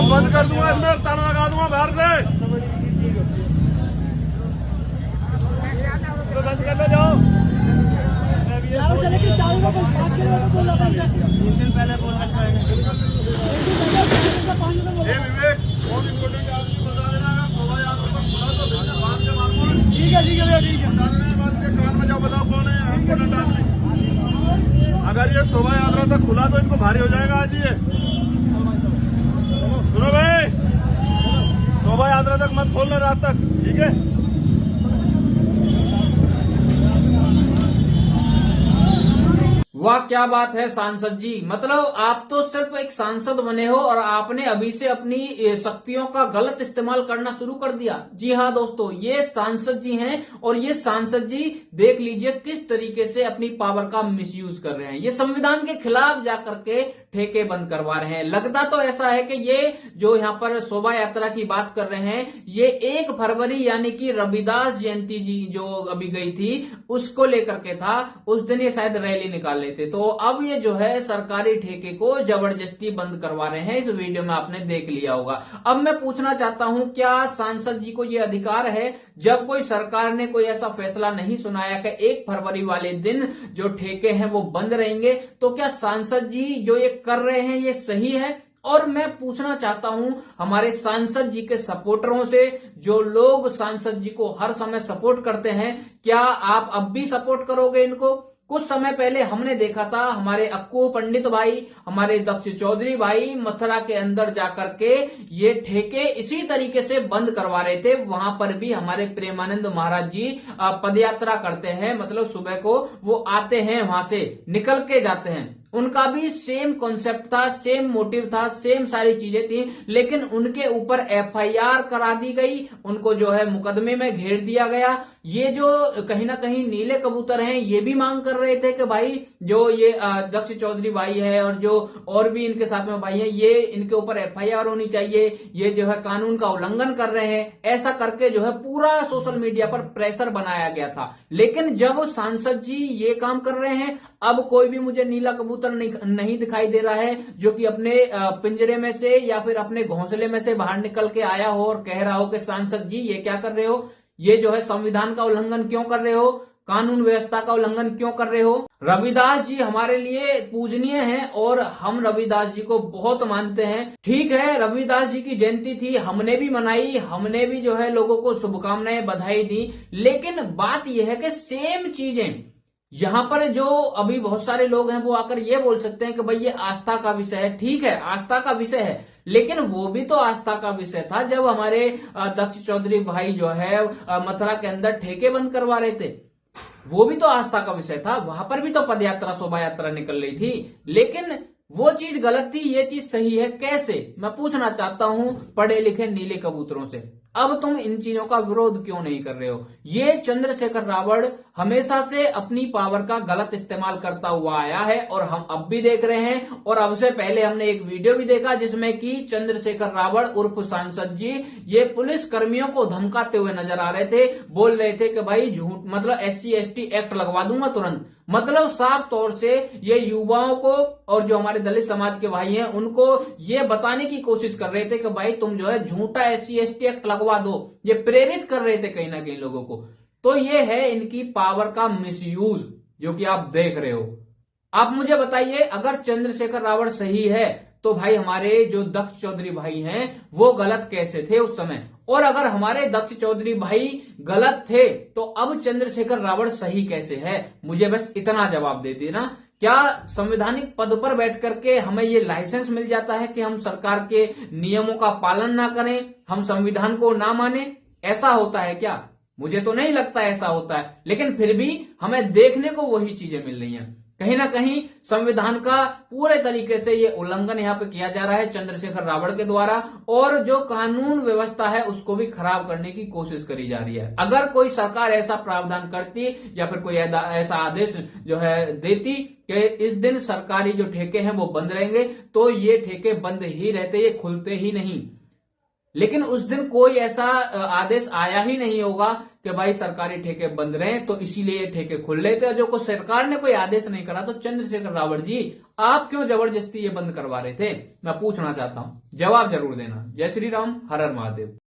बंद कर दूंगा, इसमें ताला लगा दूंगा बाहर से। बंद कर लो, जाओ। 3 दिन पहले बोल रखा है। विवेक, बहुत इम्पोर्टेंट आदमी बता देना, अगर शोभा यात्रा पर खुला तो बिना बात के मालूम। ठीक है भैया, ठीक है। बता देना बात के कान में जाओ, बताओ कौन है इम्पोर्टेंट आदमी। अगर ये शोभा यात्रा तक खुला तो इनको भारी हो जाएगा आज ये। सुनो भाई, शोभा यात्रा तक मत खोलना रात तक, ठीक है? वाह क्या बात है सांसद जी, मतलब आप तो सिर्फ एक सांसद बने हो और आपने अभी से अपनी शक्तियों का गलत इस्तेमाल करना शुरू कर दिया। जी हाँ दोस्तों, ये सांसद जी हैं और ये सांसद जी देख लीजिए किस तरीके से अपनी पावर का मिसयूज कर रहे हैं। ये संविधान के खिलाफ जाकर के ठेके बंद करवा रहे हैं। लगता तो ऐसा है कि ये जो यहाँ पर शोभा यात्रा की बात कर रहे हैं, ये 1 फरवरी यानी कि रविदास जयंती जी जो अभी गई थी उसको लेकर के था। उस दिन ये शायद रैली निकाल लेते, तो अब ये जो है सरकारी ठेके को जबरदस्ती बंद करवा रहे हैं। इस वीडियो में आपने देख लिया होगा। अब मैं पूछना चाहता हूं, क्या सांसद जी को ये अधिकार है, जब कोई सरकार ने कोई ऐसा फैसला नहीं सुनाया कि 1 फरवरी वाले दिन जो ठेके हैं वो बंद रहेंगे, तो क्या सांसद जी जो ये कर रहे हैं ये सही है? और मैं पूछना चाहता हूं हमारे सांसद जी के सपोर्टरों से, जो लोग सांसद जी को हर समय सपोर्ट करते हैं, क्या आप अब भी सपोर्ट करोगे इनको? कुछ समय पहले हमने देखा था हमारे अक्कू पंडित भाई, हमारे दक्ष चौधरी भाई मथुरा के अंदर जाकर के ये ठेके इसी तरीके से बंद करवा रहे थे। वहां पर भी हमारे प्रेमानंद महाराज जी पदयात्रा करते हैं, मतलब सुबह को वो आते हैं, वहां से निकल के जाते हैं। उनका भी सेम कॉन्सेप्ट था, सेम मोटिव था, सेम सारी चीजें थी, लेकिन उनके ऊपर FIR करा दी गई, उनको जो है मुकदमे में घेर दिया गया। ये जो कहीं ना कहीं नीले कबूतर हैं, ये भी मांग कर रहे थे कि भाई जो ये दक्ष चौधरी भाई है और जो और भी इनके साथ में भाई हैं, ये इनके ऊपर FIR होनी चाहिए, ये जो है कानून का उल्लंघन कर रहे हैं। ऐसा करके जो है पूरा सोशल मीडिया पर प्रेशर बनाया गया था। लेकिन जब सांसद जी ये काम कर रहे हैं, अब कोई भी मुझे नीला कबूतर नहीं दिखाई दे रहा है जो कि अपने पिंजरे में से या फिर अपने घोंसले में से बाहर निकल के आया हो और कह रहा हो कि सांसद जी ये क्या कर रहे हो, ये जो है संविधान का उल्लंघन क्यों कर रहे हो, कानून व्यवस्था का उल्लंघन क्यों कर रहे हो। रविदास जी हमारे लिए पूजनीय हैं और हम रविदास जी को बहुत मानते हैं। ठीक है, रविदास जी की जयंती थी, हमने भी मनाई, हमने भी जो है लोगों को शुभकामनाएं बधाई दी, लेकिन बात यह है कि सेम चीजें यहां पर जो अभी बहुत सारे लोग हैं वो आकर ये बोल सकते हैं कि भाई ये आस्था का विषय है। ठीक है, आस्था का विषय है, लेकिन वो भी तो आस्था का विषय था जब हमारे दक्ष चौधरी भाई जो है मथुरा के अंदर ठेके बंद करवा रहे थे। वो भी तो आस्था का विषय था, वहां पर भी तो पदयात्रा शोभा यात्रा निकल रही थी, लेकिन वो चीज गलत थी, ये चीज सही है। कैसे, मैं पूछना चाहता हूं पढ़े लिखे नीले कबूतरों से, अब तुम इन चीजों का विरोध क्यों नहीं कर रहे हो? ये चंद्रशेखर रावण हमेशा से अपनी पावर का गलत इस्तेमाल करता हुआ आया है और हम अब भी देख रहे हैं। और अब से पहले हमने एक वीडियो भी देखा जिसमें कि चंद्रशेखर रावण उर्फ सांसद जी ये पुलिस कर्मियों को धमकाते हुए नजर आ रहे थे, बोल रहे थे कि भाई झूठ, मतलब SC ST एक्ट लगवा दूंगा तुरंत। मतलब साफ तौर से ये युवाओं को और जो हमारे दलित समाज के भाई हैं उनको ये बताने की कोशिश कर रहे थे कि भाई तुम जो है झूठा SC ST एक्ट लगवा दो। ये प्रेरित कर रहे थे कहीं ना कहीं लोगों को। तो ये है इनकी पावर का मिसयूज जो कि आप देख रहे हो। आप मुझे बताइए, अगर चंद्रशेखर रावण सही है तो भाई हमारे जो दक्ष चौधरी भाई हैं वो गलत कैसे थे उस समय? और अगर हमारे दक्ष चौधरी भाई गलत थे तो अब चंद्रशेखर रावण सही कैसे है? मुझे बस इतना जवाब दे देना। क्या संवैधानिक पद पर बैठ करके हमें ये लाइसेंस मिल जाता है कि हम सरकार के नियमों का पालन ना करें, हम संविधान को ना माने? ऐसा होता है क्या? मुझे तो नहीं लगता ऐसा होता है, लेकिन फिर भी हमें देखने को वही चीजें मिल रही हैं। कहीं ना कहीं संविधान का पूरे तरीके से ये उल्लंघन यहाँ पे किया जा रहा है चंद्रशेखर रावण के द्वारा, और जो कानून व्यवस्था है उसको भी खराब करने की कोशिश करी जा रही है। अगर कोई सरकार ऐसा प्रावधान करती या फिर कोई ऐसा आदेश जो है देती कि इस दिन सरकारी जो ठेके हैं वो बंद रहेंगे, तो ये ठेके बंद ही रहते, ये खुलते ही नहीं। लेकिन उस दिन कोई ऐसा आदेश आया ही नहीं होगा कि भाई सरकारी ठेके बंद रहे, तो इसीलिए ये ठेके खुल रहे थे। जो को सरकार ने कोई आदेश नहीं करा तो चंद्रशेखर रावत जी आप क्यों जबरदस्ती ये बंद करवा रहे थे, मैं पूछना चाहता हूं, जवाब जरूर देना। जय श्री राम, हर हर महादेव।